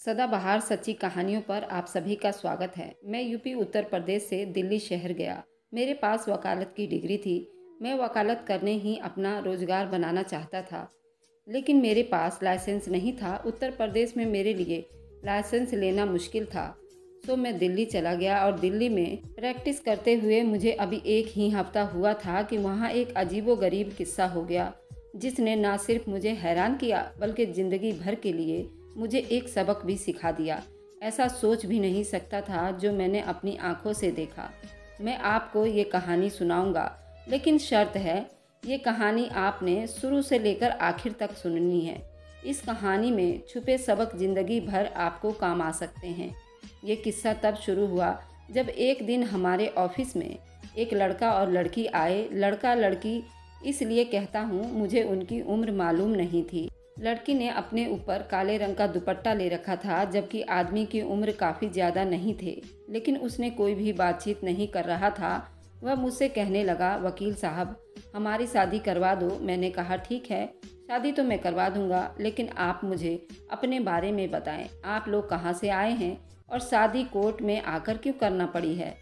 सदाबहार सच्ची कहानियों पर आप सभी का स्वागत है। मैं यूपी उत्तर प्रदेश से दिल्ली शहर गया। मेरे पास वकालत की डिग्री थी। मैं वकालत करने ही अपना रोजगार बनाना चाहता था, लेकिन मेरे पास लाइसेंस नहीं था। उत्तर प्रदेश में मेरे लिए लाइसेंस लेना मुश्किल था। तो मैं दिल्ली चला गया और दिल्ली में प्रैक्टिस करते हुए मुझे अभी एक ही हफ्ता हुआ था कि वहाँ एक अजीबोगरीब किस्सा हो गया, जिसने ना सिर्फ मुझे हैरान किया बल्कि ज़िंदगी भर के लिए मुझे एक सबक भी सिखा दिया। ऐसा सोच भी नहीं सकता था जो मैंने अपनी आंखों से देखा। मैं आपको ये कहानी सुनाऊंगा, लेकिन शर्त है, ये कहानी आपने शुरू से लेकर आखिर तक सुननी है। इस कहानी में छुपे सबक ज़िंदगी भर आपको काम आ सकते हैं। ये किस्सा तब शुरू हुआ जब एक दिन हमारे ऑफिस में एक लड़का और लड़की आए। लड़का लड़की इसलिए कहता हूँ, मुझे उनकी उम्र मालूम नहीं थी। लड़की ने अपने ऊपर काले रंग का दुपट्टा ले रखा था, जबकि आदमी की उम्र काफ़ी ज़्यादा नहीं थे, लेकिन उसने कोई भी बातचीत नहीं कर रहा था। वह मुझसे कहने लगा, वकील साहब, हमारी शादी करवा दो। मैंने कहा, ठीक है, शादी तो मैं करवा दूंगा, लेकिन आप मुझे अपने बारे में बताएं। आप लोग कहाँ से आए हैं और शादी कोर्ट में आकर क्यों करना पड़ी है?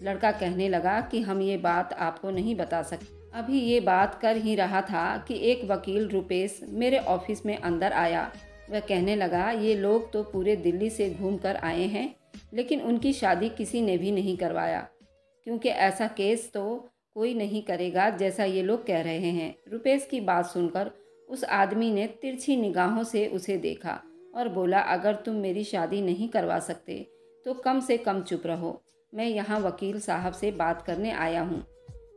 लड़का कहने लगा कि हम ये बात आपको नहीं बता सकते। अभी ये बात कर ही रहा था कि एक वकील रुपेश मेरे ऑफिस में अंदर आया। वह कहने लगा, ये लोग तो पूरे दिल्ली से घूम कर आए हैं, लेकिन उनकी शादी किसी ने भी नहीं करवाया, क्योंकि ऐसा केस तो कोई नहीं करेगा जैसा ये लोग कह रहे हैं। रुपेश की बात सुनकर उस आदमी ने तिरछी निगाहों से उसे देखा और बोला, अगर तुम मेरी शादी नहीं करवा सकते तो कम से कम चुप रहो। मैं यहाँ वकील साहब से बात करने आया हूँ।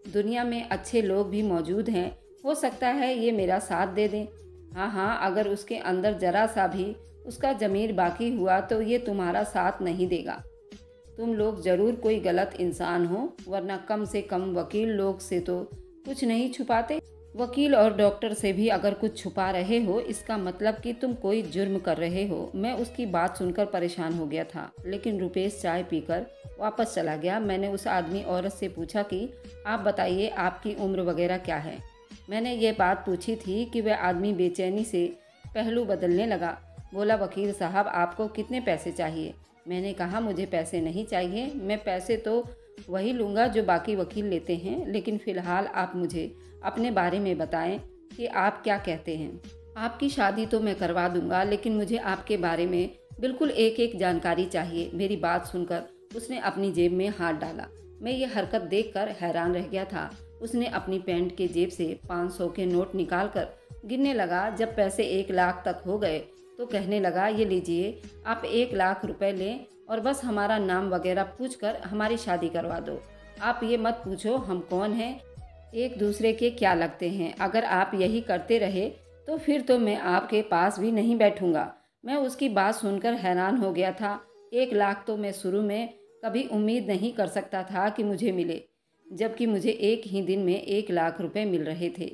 दुनिया में अच्छे लोग भी मौजूद हैं, हो सकता है ये मेरा साथ दे दें। हाँ हाँ, अगर उसके अंदर जरा सा भी उसका ज़मीर बाकी हुआ तो ये तुम्हारा साथ नहीं देगा। तुम लोग ज़रूर कोई गलत इंसान हो, वरना कम से कम वकील लोग से तो कुछ नहीं छुपाते। वकील और डॉक्टर से भी अगर कुछ छुपा रहे हो, इसका मतलब कि तुम कोई जुर्म कर रहे हो। मैं उसकी बात सुनकर परेशान हो गया था, लेकिन रुपेश चाय पीकर वापस चला गया। मैंने उस आदमी औरत से पूछा कि आप बताइए, आपकी उम्र वगैरह क्या है? मैंने ये बात पूछी थी कि वह आदमी बेचैनी से पहलू बदलने लगा। बोला, वकील साहब, आपको कितने पैसे चाहिए? मैंने कहा, मुझे पैसे नहीं चाहिए, मैं पैसे तो वही लूँगा जो बाकी वकील लेते हैं, लेकिन फ़िलहाल आप मुझे अपने बारे में बताएं कि आप क्या कहते हैं। आपकी शादी तो मैं करवा दूंगा, लेकिन मुझे आपके बारे में बिल्कुल एक एक जानकारी चाहिए। मेरी बात सुनकर उसने अपनी जेब में हाथ डाला। मैं ये हरकत देखकर हैरान रह गया था। उसने अपनी पैंट के जेब से 500 के नोट निकालकर गिनने लगा। जब पैसे 1 लाख तक हो गए तो कहने लगा, ये लीजिए, आप 1 लाख रुपए लें और बस हमारा नाम वगैरह पूछकर हमारी शादी करवा दो। आप ये मत पूछो हम कौन हैं, एक दूसरे के क्या लगते हैं। अगर आप यही करते रहे तो फिर तो मैं आपके पास भी नहीं बैठूंगा। मैं उसकी बात सुनकर हैरान हो गया था। 1 लाख तो मैं शुरू में कभी उम्मीद नहीं कर सकता था कि मुझे मिले, जबकि मुझे एक ही दिन में 1 लाख रुपए मिल रहे थे।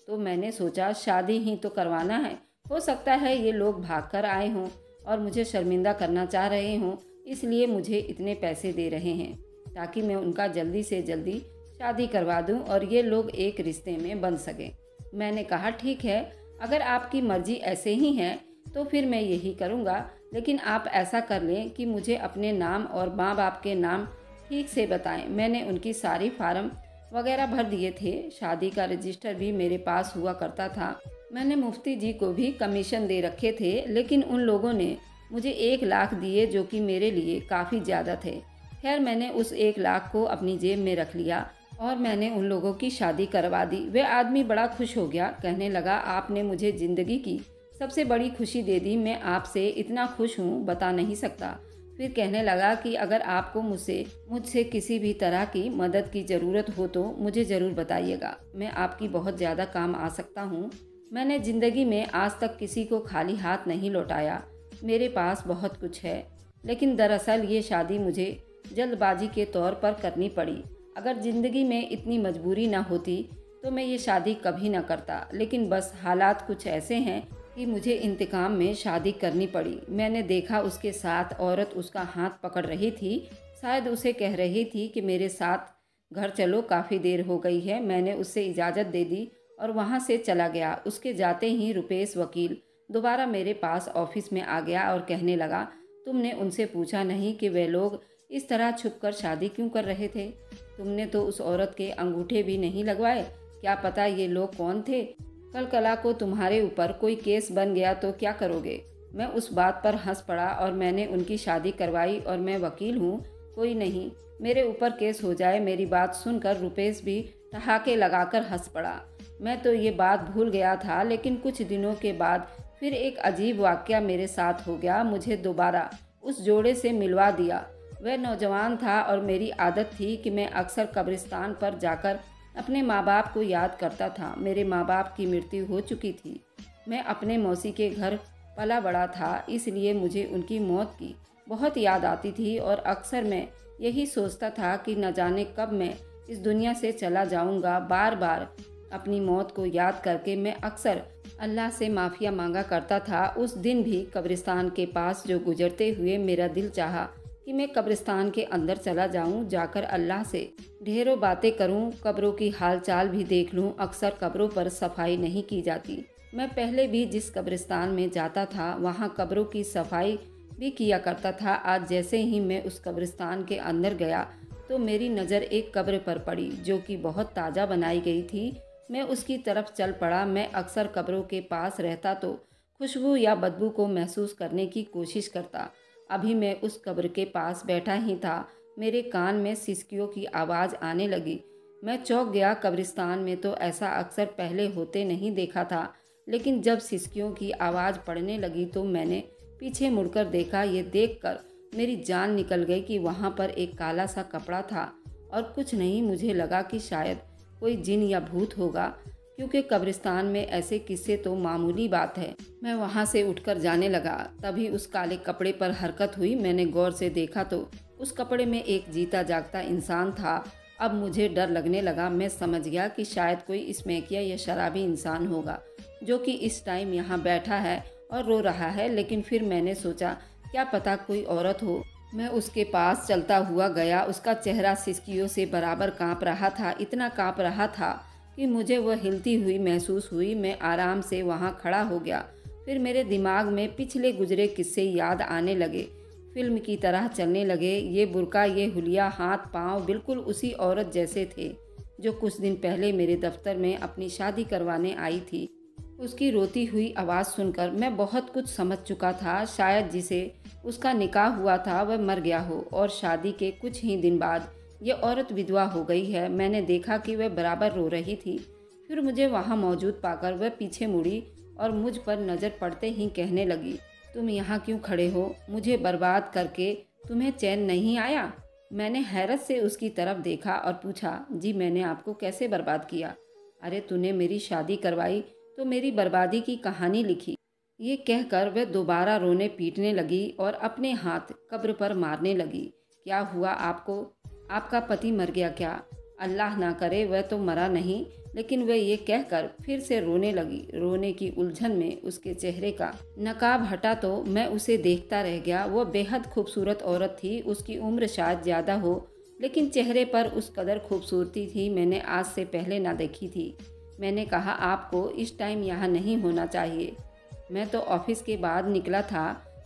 तो मैंने सोचा, शादी ही तो करवाना है, हो सकता है ये लोग भाग कर आए हों और मुझे शर्मिंदा करना चाह रहे हों, इसलिए मुझे इतने पैसे दे रहे हैं ताकि मैं उनका जल्दी से जल्दी शादी करवा दूं और ये लोग एक रिश्ते में बन सकें। मैंने कहा, ठीक है, अगर आपकी मर्जी ऐसे ही है तो फिर मैं यही करूँगा, लेकिन आप ऐसा कर लें कि मुझे अपने नाम और माँ बाप के नाम ठीक से बताएं। मैंने उनकी सारी फार्म वगैरह भर दिए थे। शादी का रजिस्टर भी मेरे पास हुआ करता था। मैंने मुफ्ती जी को भी कमीशन दे रखे थे, लेकिन उन लोगों ने मुझे 1 लाख दिए, जो कि मेरे लिए काफ़ी ज़्यादा थे। खैर, मैंने उस 1 लाख को अपनी जेब में रख लिया और मैंने उन लोगों की शादी करवा दी। वह आदमी बड़ा खुश हो गया, कहने लगा, आपने मुझे ज़िंदगी की सबसे बड़ी खुशी दे दी। मैं आपसे इतना खुश हूँ, बता नहीं सकता। फिर कहने लगा कि अगर आपको मुझसे किसी भी तरह की मदद की ज़रूरत हो तो मुझे ज़रूर बताइएगा। मैं आपकी बहुत ज़्यादा काम आ सकता हूँ। मैंने ज़िंदगी में आज तक किसी को खाली हाथ नहीं लौटाया। मेरे पास बहुत कुछ है, लेकिन दरअसल ये शादी मुझे जल्दबाजी के तौर पर करनी पड़ी। अगर ज़िंदगी में इतनी मजबूरी ना होती तो मैं ये शादी कभी ना करता, लेकिन बस हालात कुछ ऐसे हैं कि मुझे इंतकाम में शादी करनी पड़ी। मैंने देखा उसके साथ औरत उसका हाथ पकड़ रही थी, शायद उसे कह रही थी कि मेरे साथ घर चलो, काफ़ी देर हो गई है। मैंने उससे इजाज़त दे दी और वहाँ से चला गया। उसके जाते ही रुपेश वकील दोबारा मेरे पास ऑफिस में आ गया और कहने लगा, तुमने उनसे पूछा नहीं कि वे लोग इस तरह छुपकर शादी क्यों कर रहे थे? तुमने तो उस औरत के अंगूठे भी नहीं लगवाए। क्या पता ये लोग कौन थे? कल कला को तुम्हारे ऊपर कोई केस बन गया तो क्या करोगे? मैं उस बात पर हंस पड़ा और मैंने उनकी शादी करवाई और मैं वकील हूँ, कोई नहीं। मेरे ऊपर केस हो जाए। मेरी बात सुनकर रुपेश भी ठहाके लगाकर हंस पड़ा। मैं तो ये बात भूल गया था, लेकिन कुछ दिनों के बाद फिर एक अजीब वाकया मेरे साथ हो गया। मुझे दोबारा उस जोड़े से मिलवा दिया। वह नौजवान था और मेरी आदत थी कि मैं अक्सर कब्रिस्तान पर जाकर अपने माँ बाप को याद करता था। मेरे माँ बाप की मृत्यु हो चुकी थी। मैं अपने मौसी के घर पला बड़ा था, इसलिए मुझे उनकी मौत की बहुत याद आती थी और अक्सर मैं यही सोचता था कि न जाने कब मैं इस दुनिया से चला जाऊंगा। बार बार अपनी मौत को याद करके मैं अक्सर अल्लाह से माफ़िया मांगा करता था। उस दिन भी कब्रिस्तान के पास जो गुजरते हुए मेरा दिल चाहा कि मैं कब्रिस्तान के अंदर चला जाऊं, जाकर अल्लाह से ढेरों बातें करूं, कब्रों की हालचाल भी देख लूं। अक्सर कब्रों पर सफाई नहीं की जाती। मैं पहले भी जिस कब्रिस्तान में जाता था वहां कब्रों की सफाई भी किया करता था। आज जैसे ही मैं उस कब्रिस्तान के अंदर गया तो मेरी नज़र एक कब्र पर पड़ी जो कि बहुत ताज़ा बनाई गई थी। मैं उसकी तरफ चल पड़ा। मैं अक्सर कब्रों के पास रहता तो खुशबू या बदबू को महसूस करने की कोशिश करता। अभी मैं उस कब्र के पास बैठा ही था, मेरे कान में सिसकियों की आवाज़ आने लगी। मैं चौंक गया। कब्रिस्तान में तो ऐसा अक्सर पहले होते नहीं देखा था, लेकिन जब सिसकियों की आवाज़ पड़ने लगी तो मैंने पीछे मुड़कर देखा। ये देखकर मेरी जान निकल गई कि वहाँ पर एक काला सा कपड़ा था और कुछ नहीं। मुझे लगा कि शायद कोई जिन या भूत होगा, क्योंकि कब्रिस्तान में ऐसे किस्से तो मामूली बात है। मैं वहाँ से उठकर जाने लगा। तभी उस काले कपड़े पर हरकत हुई। मैंने गौर से देखा तो उस कपड़े में एक जीता जागता इंसान था। अब मुझे डर लगने लगा। मैं समझ गया कि शायद कोई स्मैकिया या शराबी इंसान होगा जो कि इस टाइम यहाँ बैठा है और रो रहा है। लेकिन फिर मैंने सोचा, क्या पता कोई औरत हो। मैं उसके पास चलता हुआ गया। उसका चेहरा सिसकियों से बराबर कांप रहा था, इतना कांप रहा था कि मुझे वह हिलती हुई महसूस हुई। मैं आराम से वहाँ खड़ा हो गया। फिर मेरे दिमाग में पिछले गुजरे किस्से याद आने लगे, फिल्म की तरह चलने लगे। ये बुर्का, ये हुलिया, हाथ पांव बिल्कुल उसी औरत जैसे थे जो कुछ दिन पहले मेरे दफ्तर में अपनी शादी करवाने आई थी। उसकी रोती हुई आवाज़ सुनकर मैं बहुत कुछ समझ चुका था। शायद जिसे उसका निकाह हुआ था वह मर गया हो और शादी के कुछ ही दिन बाद ये औरत विधवा हो गई है। मैंने देखा कि वह बराबर रो रही थी। फिर मुझे वहाँ मौजूद पाकर वह पीछे मुड़ी और मुझ पर नज़र पड़ते ही कहने लगी, तुम यहाँ क्यों खड़े हो? मुझे बर्बाद करके तुम्हें चैन नहीं आया? मैंने हैरत से उसकी तरफ देखा और पूछा, जी मैंने आपको कैसे बर्बाद किया? अरे तूने मेरी शादी करवाई तो मेरी बर्बादी की कहानी लिखी। ये कहकर वह दोबारा रोने पीटने लगी और अपने हाथ कब्र पर मारने लगी। क्या हुआ आपको? आपका पति मर गया क्या? अल्लाह ना करे वह तो मरा नहीं। लेकिन वह ये कहकर फिर से रोने लगी। रोने की उलझन में उसके चेहरे का नकाब हटा तो मैं उसे देखता रह गया। वह बेहद खूबसूरत औरत थी। उसकी उम्र शायद ज़्यादा हो, लेकिन चेहरे पर उस कदर खूबसूरती थी मैंने आज से पहले ना देखी थी। मैंने कहा, आपको इस टाइम यहाँ नहीं होना चाहिए। मैं तो ऑफिस के बाद निकला था।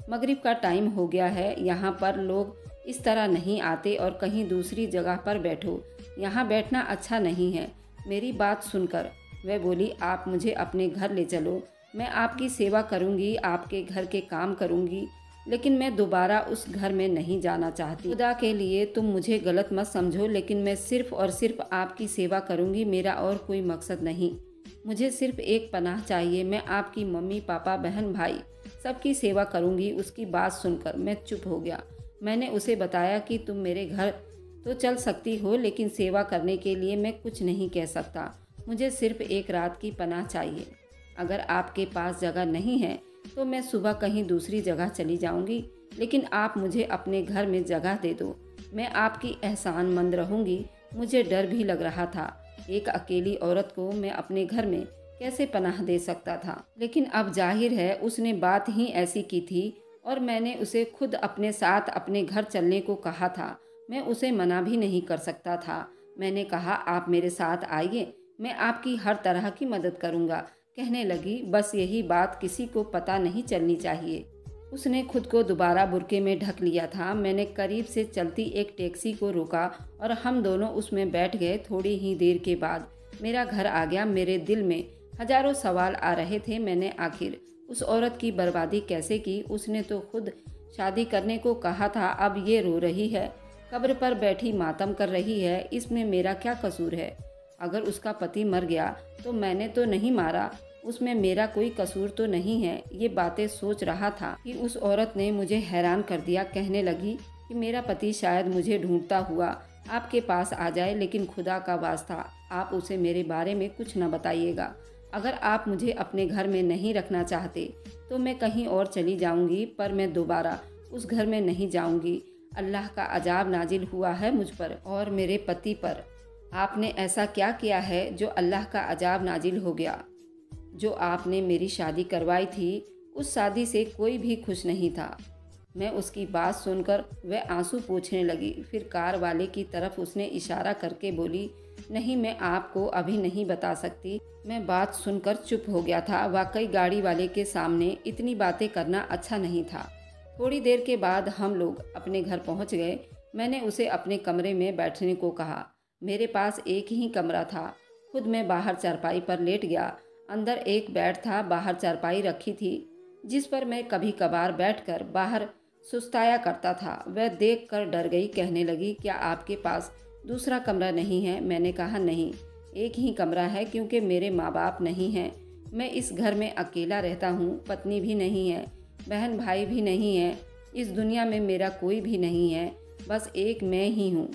मगरिब का टाइम हो गया है। यहाँ पर लोग इस तरह नहीं आते और कहीं दूसरी जगह पर बैठो। यहाँ बैठना अच्छा नहीं है। मेरी बात सुनकर वह बोली, आप मुझे अपने घर ले चलो। मैं आपकी सेवा करूँगी, आपके घर के काम करूँगी, लेकिन मैं दोबारा उस घर में नहीं जाना चाहती। खुदा के लिए तुम मुझे गलत मत समझो, लेकिन मैं सिर्फ़ और सिर्फ आपकी सेवा करूँगी। मेरा और कोई मकसद नहीं। मुझे सिर्फ एक पनाह चाहिए। मैं आपकी मम्मी पापा बहन भाई सबकी सेवा करूँगी। उसकी बात सुनकर मैं चुप हो गया। मैंने उसे बताया कि तुम मेरे घर तो चल सकती हो, लेकिन सेवा करने के लिए मैं कुछ नहीं कह सकता। मुझे सिर्फ एक रात की पनाह चाहिए। अगर आपके पास जगह नहीं है तो मैं सुबह कहीं दूसरी जगह चली जाऊंगी, लेकिन आप मुझे अपने घर में जगह दे दो। मैं आपकी एहसानमंद रहूंगी। मुझे डर भी लग रहा था। एक अकेली औरत को मैं अपने घर में कैसे पनाह दे सकता था? लेकिन अब जाहिर है उसने बात ही ऐसी की थी और मैंने उसे खुद अपने साथ अपने घर चलने को कहा था। मैं उसे मना भी नहीं कर सकता था। मैंने कहा, आप मेरे साथ आइए, मैं आपकी हर तरह की मदद करूंगा। कहने लगी, बस यही बात किसी को पता नहीं चलनी चाहिए। उसने खुद को दोबारा बुर्के में ढक लिया था। मैंने करीब से चलती एक टैक्सी को रोका और हम दोनों उसमें बैठ गए। थोड़ी ही देर के बाद मेरा घर आ गया। मेरे दिल में हजारों सवाल आ रहे थे। मैंने आखिर उस औरत की बर्बादी कैसे की? उसने तो खुद शादी करने को कहा था, अब ये रो रही है, कब्र पर बैठी मातम कर रही है। इसमें मेरा क्या कसूर है? अगर उसका पति मर गया तो मैंने तो नहीं मारा, उसमें मेरा कोई कसूर तो नहीं है। ये बातें सोच रहा था कि उस औरत ने मुझे हैरान कर दिया। कहने लगी कि मेरा पति शायद मुझे ढूंढता हुआ आपके पास आ जाए, लेकिन खुदा का वास्ता आप उसे मेरे बारे में कुछ न बताइएगा। अगर आप मुझे अपने घर में नहीं रखना चाहते तो मैं कहीं और चली जाऊंगी, पर मैं दोबारा उस घर में नहीं जाऊंगी। अल्लाह का अजाब नाजिल हुआ है मुझ पर और मेरे पति पर। आपने ऐसा क्या किया है जो अल्लाह का अजाब नाजिल हो गया? जो आपने मेरी शादी करवाई थी, उस शादी से कोई भी खुश नहीं था। मैं उसकी बात सुनकर वह आंसू पोंछने लगी। फिर कार वाले की तरफ उसने इशारा करके बोली, नहीं, मैं आपको अभी नहीं बता सकती। मैं बात सुनकर चुप हो गया था। वाकई गाड़ी वाले के सामने इतनी बातें करना अच्छा नहीं था। थोड़ी देर के बाद हम लोग अपने घर पहुंच गए। मैंने उसे अपने कमरे में बैठने को कहा। मेरे पास एक ही कमरा था। खुद मैं बाहर चारपाई पर लेट गया। अंदर एक बेड था, बाहर चारपाई रखी थी जिस पर मैं कभी कभार बैठकर बाहर सुस्ताया करता था। वह देखकर डर गई। कहने लगी, क्या आपके पास दूसरा कमरा नहीं है? मैंने कहा, नहीं, एक ही कमरा है, क्योंकि मेरे माँ बाप नहीं हैं। मैं इस घर में अकेला रहता हूँ। पत्नी भी नहीं है, बहन भाई भी नहीं है। इस दुनिया में मेरा कोई भी नहीं है, बस एक मैं ही हूँ।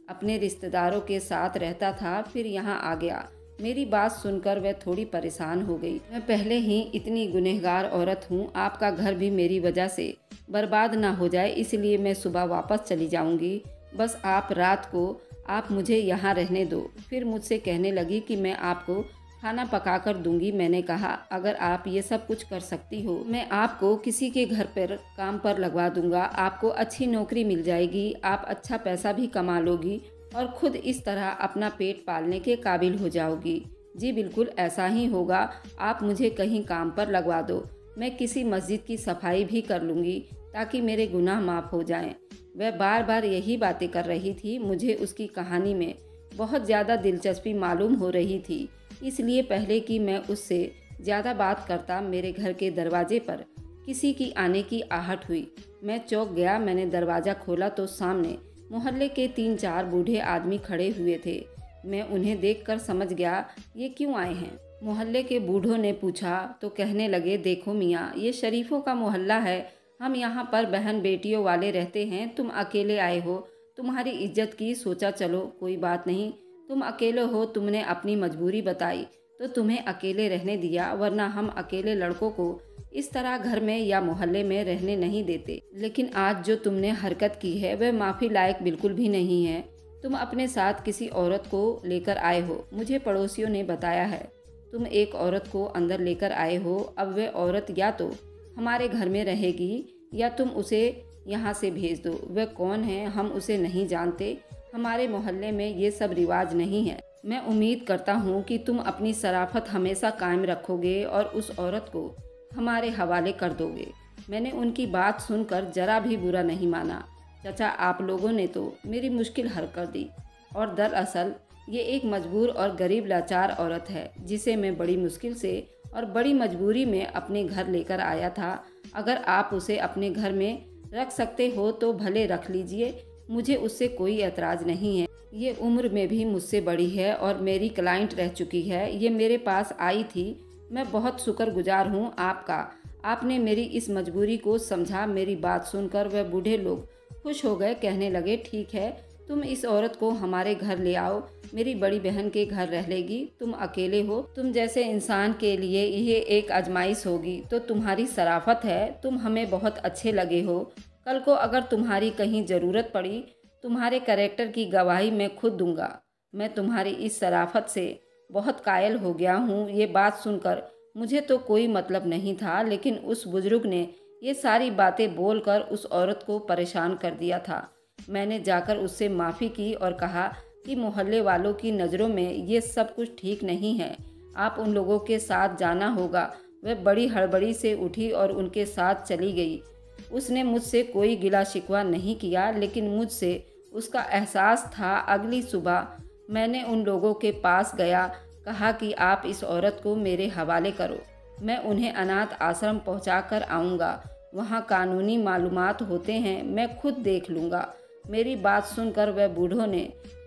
अपने रिश्तेदारों के साथ रहता था, फिर यहाँ आ गया। मेरी बात सुनकर वह थोड़ी परेशान हो गई। मैं पहले ही इतनी गुनहगार औरत हूँ। आपका घर भी मेरी वजह से बर्बाद ना हो जाए, इसलिए मैं सुबह वापस चली जाऊँगी। बस आप रात को आप मुझे यहाँ रहने दो। फिर मुझसे कहने लगी कि मैं आपको खाना पका कर दूंगी। मैंने कहा, अगर आप ये सब कुछ कर सकती हो, मैं आपको किसी के घर पर काम पर लगवा दूंगा। आपको अच्छी नौकरी मिल जाएगी, आप अच्छा पैसा भी कमा लोगी और खुद इस तरह अपना पेट पालने के काबिल हो जाओगी। जी बिल्कुल ऐसा ही होगा। आप मुझे कहीं काम पर लगवा दो, मैं किसी मस्जिद की सफाई भी कर लूँगी ताकि मेरे गुनाह माफ़ हो जाएं। वह बार बार यही बातें कर रही थी। मुझे उसकी कहानी में बहुत ज़्यादा दिलचस्पी मालूम हो रही थी, इसलिए पहले कि मैं उससे ज़्यादा बात करता, मेरे घर के दरवाजे पर किसी की आने की आहट हुई। मैं चौंक गया। मैंने दरवाज़ा खोला तो सामने मोहल्ले के 3-4 बूढ़े आदमी खड़े हुए थे। मैं उन्हें देखकर समझ गया ये क्यों आए हैं। मोहल्ले के बूढ़ों ने पूछा तो कहने लगे, देखो मियाँ, ये शरीफों का मोहल्ला है। हम यहाँ पर बहन बेटियों वाले रहते हैं। तुम अकेले आए हो, तुम्हारी इज्जत की सोचा। चलो कोई बात नहीं, तुम अकेले हो, तुमने अपनी मजबूरी बताई तो तुम्हें अकेले रहने दिया, वरना हम अकेले लड़कों को इस तरह घर में या मोहल्ले में रहने नहीं देते। लेकिन आज जो तुमने हरकत की है वह माफ़ी लायक बिल्कुल भी नहीं है। तुम अपने साथ किसी औरत को लेकर आए हो, मुझे पड़ोसियों ने बताया है। तुम एक औरत को अंदर लेकर आए हो। अब वह औरत या तो हमारे घर में रहेगी या तुम उसे यहाँ से भेज दो। वह कौन है हम उसे नहीं जानते। हमारे मोहल्ले में ये सब रिवाज नहीं है। मैं उम्मीद करता हूँ कि तुम अपनी शराफत हमेशा कायम रखोगे और उस औरत को हमारे हवाले कर दोगे। मैंने उनकी बात सुनकर जरा भी बुरा नहीं माना। चाचा, आप लोगों ने तो मेरी मुश्किल हल कर दी, और दरअसल ये एक मजबूर और गरीब लाचार औरत है जिसे मैं बड़ी मुश्किल से और बड़ी मजबूरी में अपने घर लेकर आया था। अगर आप उसे अपने घर में रख सकते हो तो भले रख लीजिए, मुझे उससे कोई एतराज़ नहीं है। ये उम्र में भी मुझसे बड़ी है और मेरी क्लाइंट रह चुकी है। ये मेरे पास आई थी। मैं बहुत शुक्रगुजार हूँ आपका। आपने मेरी इस मजबूरी को समझा। मेरी बात सुनकर वह बूढ़े लोग खुश हो गए। कहने लगे, ठीक है, तुम इस औरत को हमारे घर ले आओ, मेरी बड़ी बहन के घर रह लेगी। तुम अकेले हो, तुम जैसे इंसान के लिए ये एक आजमाइश होगी। तो तुम्हारी शराफत है, तुम हमें बहुत अच्छे लगे हो। कल को अगर तुम्हारी कहीं ज़रूरत पड़ी, तुम्हारे कैरेक्टर की गवाही मैं खुद दूंगा। मैं तुम्हारी इस शराफत से बहुत कायल हो गया हूँ। ये बात सुनकर मुझे तो कोई मतलब नहीं था, लेकिन उस बुजुर्ग ने ये सारी बातें बोलकर उस औरत को परेशान कर दिया था। मैंने जाकर उससे माफ़ी की और कहा कि मोहल्ले वालों की नज़रों में ये सब कुछ ठीक नहीं है। आप उन लोगों के साथ जाना होगा। वह बड़ी हड़बड़ी से उठी और उनके साथ चली गई। उसने मुझसे कोई गिला शिकवा नहीं किया, लेकिन मुझसे उसका एहसास था। अगली सुबह मैंने उन लोगों के पास गया, कहा कि आप इस औरत को मेरे हवाले करो, मैं उन्हें अनाथ आश्रम पहुंचा कर आऊँगा। वहाँ कानूनी मालूमात होते हैं, मैं खुद देख लूँगा। मेरी बात सुनकर वह बूढ़ों ने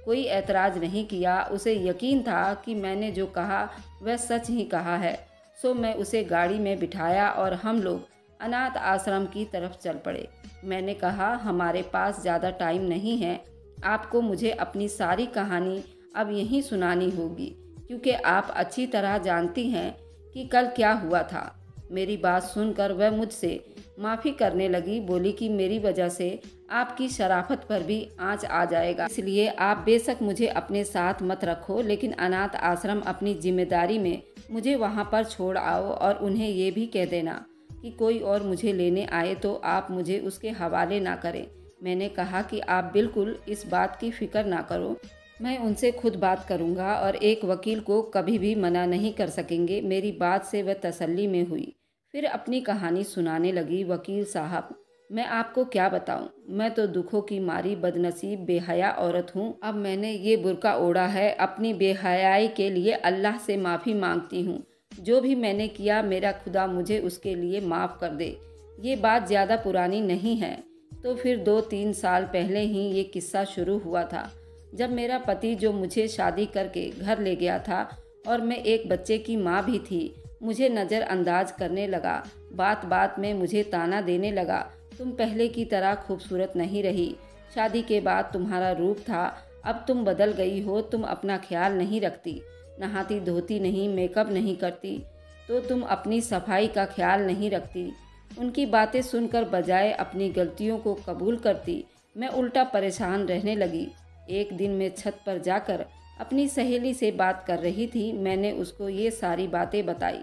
कोई ऐतराज़ नहीं किया। उसे यकीन था कि मैंने जो कहा वह सच ही कहा है। सो मैं उसे गाड़ी में बिठाया और हम लोग अनाथ आश्रम की तरफ चल पड़े। मैंने कहा, हमारे पास ज़्यादा टाइम नहीं है, आपको मुझे अपनी सारी कहानी अब यहीं सुनानी होगी, क्योंकि आप अच्छी तरह जानती हैं कि कल क्या हुआ था। मेरी बात सुनकर वह मुझसे माफ़ी करने लगी, बोली कि मेरी वजह से आपकी शराफत पर भी आँच आ जाएगा, इसलिए आप बेशक मुझे अपने साथ मत रखो, लेकिन अनाथ आश्रम अपनी जिम्मेदारी में मुझे वहाँ पर छोड़ आओ और उन्हें ये भी कह देना कि कोई और मुझे लेने आए तो आप मुझे उसके हवाले ना करें। मैंने कहा कि आप बिल्कुल इस बात की फ़िक्र ना करो, मैं उनसे खुद बात करूंगा और एक वकील को कभी भी मना नहीं कर सकेंगे। मेरी बात से वह तसल्ली में हुई। फिर अपनी कहानी सुनाने लगी। वकील साहब, मैं आपको क्या बताऊं, मैं तो दुखों की मारी बदनसीब बेहया औरत हूं। अब मैंने ये बुर्का ओढ़ा है, अपनी बेहयाई के लिए अल्लाह से माफ़ी मांगती हूं। जो भी मैंने किया, मेरा खुदा मुझे उसके लिए माफ़ कर दे। ये बात ज़्यादा पुरानी नहीं है, तो फिर 2-3 साल पहले ही ये किस्सा शुरू हुआ था, जब मेरा पति, जो मुझे शादी करके घर ले गया था और मैं एक बच्चे की माँ भी थी, मुझे नज़रअंदाज करने लगा। बात बात में मुझे ताना देने लगा, तुम पहले की तरह खूबसूरत नहीं रही, शादी के बाद तुम्हारा रूप था, अब तुम बदल गई हो, तुम अपना ख्याल नहीं रखती, नहाती धोती नहीं, मेकअप नहीं करती, तो तुम अपनी सफाई का ख्याल नहीं रखती। उनकी बातें सुनकर बजाय अपनी गलतियों को कबूल करती, मैं उल्टा परेशान रहने लगी। एक दिन मैं छत पर जाकर अपनी सहेली से बात कर रही थी। मैंने उसको ये सारी बातें बताई।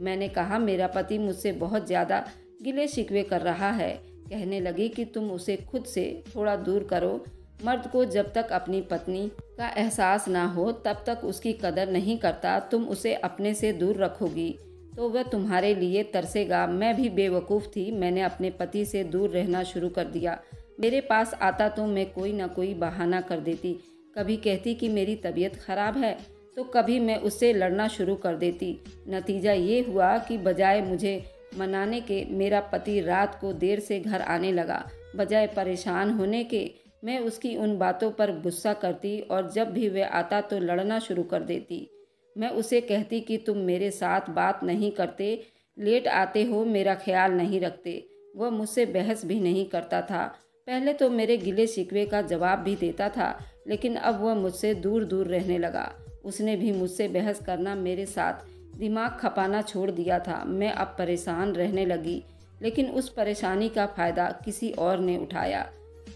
मैंने कहा, मेरा पति मुझसे बहुत ज़्यादा गिले शिकवे कर रहा है। कहने लगी कि तुम उसे खुद से थोड़ा दूर करो। मर्द को जब तक अपनी पत्नी का एहसास ना हो तब तक उसकी कदर नहीं करता। तुम उसे अपने से दूर रखोगी तो वह तुम्हारे लिए तरसेगा। मैं भी बेवकूफ़ थी, मैंने अपने पति से दूर रहना शुरू कर दिया। मेरे पास आता तो मैं कोई ना कोई बहाना कर देती। कभी कहती कि मेरी तबीयत ख़राब है, तो कभी मैं उससे लड़ना शुरू कर देती। नतीजा ये हुआ कि बजाय मुझे मनाने के, मेरा पति रात को देर से घर आने लगा। बजाय परेशान होने के, मैं उसकी उन बातों पर गुस्सा करती और जब भी वह आता तो लड़ना शुरू कर देती। मैं उसे कहती कि तुम मेरे साथ बात नहीं करते, लेट आते हो, मेरा ख्याल नहीं रखते। वह मुझसे बहस भी नहीं करता था। पहले तो मेरे गिले शिकवे का जवाब भी देता था, लेकिन अब वह मुझसे दूर दूर रहने लगा। उसने भी मुझसे बहस करना, मेरे साथ दिमाग खपाना छोड़ दिया था। मैं अब परेशान रहने लगी, लेकिन उस परेशानी का फ़ायदा किसी और ने उठाया।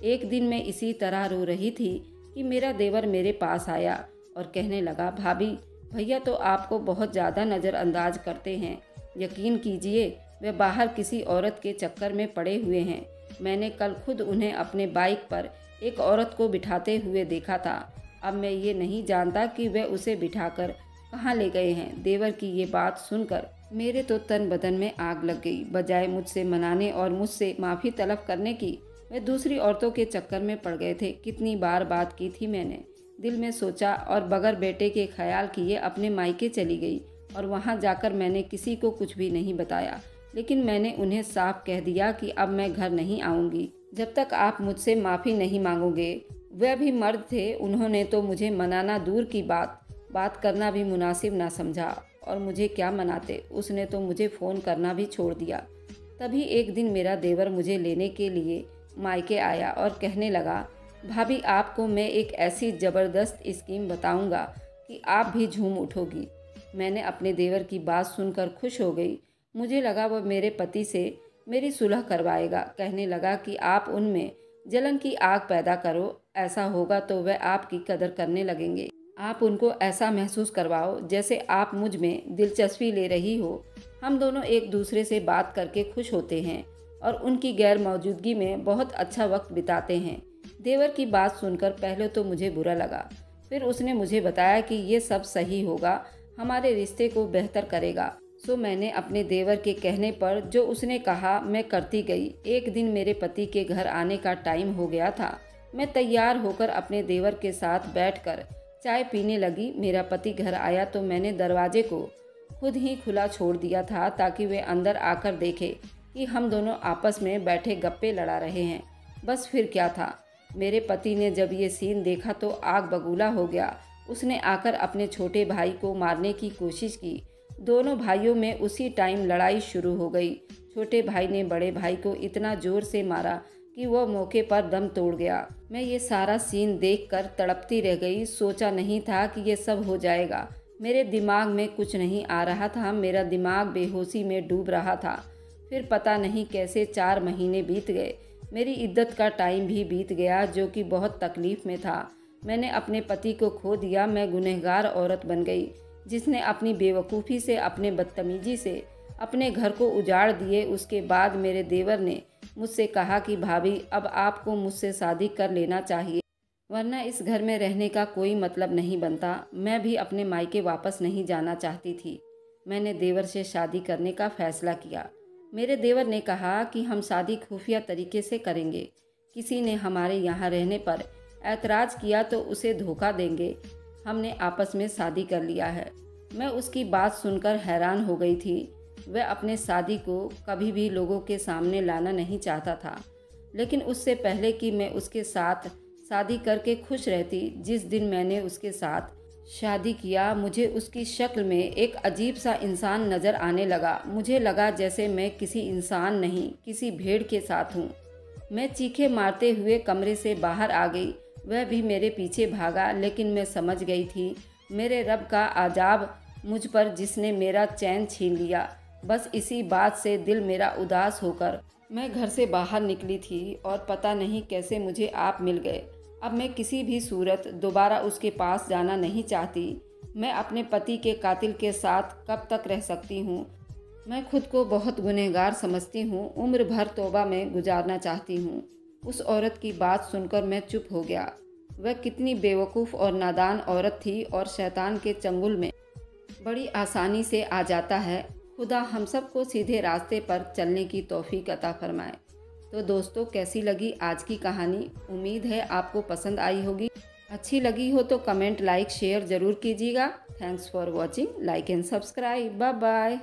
एक दिन मैं इसी तरह रो रही थी कि मेरा देवर मेरे पास आया और कहने लगा, भाभी, भैया तो आपको बहुत ज़्यादा नज़रअंदाज करते हैं। यकीन कीजिए, वे बाहर किसी औरत के चक्कर में पड़े हुए हैं। मैंने कल खुद उन्हें अपने बाइक पर एक औरत को बिठाते हुए देखा था। अब मैं ये नहीं जानता कि वे उसे बिठाकर कहाँ ले गए हैं। देवर की ये बात सुनकर मेरे तो तन बदन में आग लग गई। बजाय मुझसे मनाने और मुझसे माफ़ी तलब करने की, वे दूसरी औरतों के चक्कर में पड़ गए थे। कितनी बार बात की थी मैंने, दिल में सोचा और बगैर बेटे के ख्याल किए अपने मायके चली गई और वहाँ जाकर मैंने किसी को कुछ भी नहीं बताया। लेकिन मैंने उन्हें साफ कह दिया कि अब मैं घर नहीं आऊँगी जब तक आप मुझसे माफ़ी नहीं मांगोगे। वह भी मर्द थे, उन्होंने तो मुझे मनाना दूर की बात करना भी मुनासिब ना समझा और मुझे क्या मनाते, उसने तो मुझे फ़ोन करना भी छोड़ दिया। तभी एक दिन मेरा देवर मुझे लेने के लिए मायके आया और कहने लगा, भाभी, आपको मैं एक ऐसी ज़बरदस्त स्कीम बताऊंगा कि आप भी झूम उठोगी। मैंने अपने देवर की बात सुनकर खुश हो गई। मुझे लगा वह मेरे पति से मेरी सुलह करवाएगा। कहने लगा कि आप उनमें जलन की आग पैदा करो, ऐसा होगा तो वह आपकी कदर करने लगेंगे। आप उनको ऐसा महसूस करवाओ जैसे आप मुझ में दिलचस्पी ले रही हो। हम दोनों एक दूसरे से बात करके खुश होते हैं और उनकी गैर मौजूदगी में बहुत अच्छा वक्त बिताते हैं। देवर की बात सुनकर पहले तो मुझे बुरा लगा, फिर उसने मुझे बताया कि ये सब सही होगा, हमारे रिश्ते को बेहतर करेगा। सो मैंने अपने देवर के कहने पर जो उसने कहा मैं करती गई। एक दिन मेरे पति के घर आने का टाइम हो गया था। मैं तैयार होकर अपने देवर के साथ बैठकर चाय पीने लगी। मेरा पति घर आया तो मैंने दरवाजे को खुद ही खुला छोड़ दिया था ताकि वे अंदर आकर देखे कि हम दोनों आपस में बैठे गप्पे लड़ा रहे हैं। बस फिर क्या था, मेरे पति ने जब ये सीन देखा तो आग बबूला हो गया। उसने आकर अपने छोटे भाई को मारने की कोशिश की। दोनों भाइयों में उसी टाइम लड़ाई शुरू हो गई। छोटे भाई ने बड़े भाई को इतना जोर से मारा कि वह मौके पर दम तोड़ गया। मैं ये सारा सीन देखकर तड़पती रह गई। सोचा नहीं था कि ये सब हो जाएगा। मेरे दिमाग में कुछ नहीं आ रहा था। मेरा दिमाग बेहोशी में डूब रहा था। फिर पता नहीं कैसे 4 महीने बीत गए। मेरी इद्दत का टाइम भी बीत गया जो कि बहुत तकलीफ़ में था। मैंने अपने पति को खो दिया। मैं गुनहगार औरत बन गई जिसने अपनी बेवकूफ़ी से, अपने बदतमीजी से अपने घर को उजाड़ दिए। उसके बाद मेरे देवर ने मुझसे कहा कि भाभी अब आपको मुझसे शादी कर लेना चाहिए, वरना इस घर में रहने का कोई मतलब नहीं बनता। मैं भी अपने मायके वापस नहीं जाना चाहती थी। मैंने देवर से शादी करने का फ़ैसला किया। मेरे देवर ने कहा कि हम शादी खुफिया तरीके से करेंगे। किसी ने हमारे यहाँ रहने पर ऐतराज़ किया तो उसे धोखा देंगे। हमने आपस में शादी कर लिया है। मैं उसकी बात सुनकर हैरान हो गई थी। वह अपने शादी को कभी भी लोगों के सामने लाना नहीं चाहता था, लेकिन उससे पहले कि मैं उसके साथ शादी करके खुश रहती, जिस दिन मैंने उसके साथ शादी किया मुझे उसकी शक्ल में एक अजीब सा इंसान नज़र आने लगा। मुझे लगा जैसे मैं किसी इंसान नहीं, किसी भेड़ के साथ हूँ। मैं चीखे मारते हुए कमरे से बाहर आ गई। वह भी मेरे पीछे भागा, लेकिन मैं समझ गई थी मेरे रब का अजाब मुझ पर जिसने मेरा चैन छीन लिया। बस इसी बात से दिल मेरा उदास होकर मैं घर से बाहर निकली थी और पता नहीं कैसे मुझे आप मिल गए। अब मैं किसी भी सूरत दोबारा उसके पास जाना नहीं चाहती। मैं अपने पति के कातिल के साथ कब तक रह सकती हूँ। मैं खुद को बहुत गुनहगार समझती हूँ। उम्र भर तौबा में गुजारना चाहती हूँ। उस औरत की बात सुनकर मैं चुप हो गया। वह कितनी बेवकूफ़ और नादान औरत थी और शैतान के चंगुल में बड़ी आसानी से आ जाता है। खुदा हम सबको सीधे रास्ते पर चलने की तौफीक अता फरमाए। तो दोस्तों, कैसी लगी आज की कहानी? उम्मीद है आपको पसंद आई होगी। अच्छी लगी हो तो कमेंट, लाइक, शेयर ज़रूर कीजिएगा। Thanks for watching. Like and subscribe. Bye bye.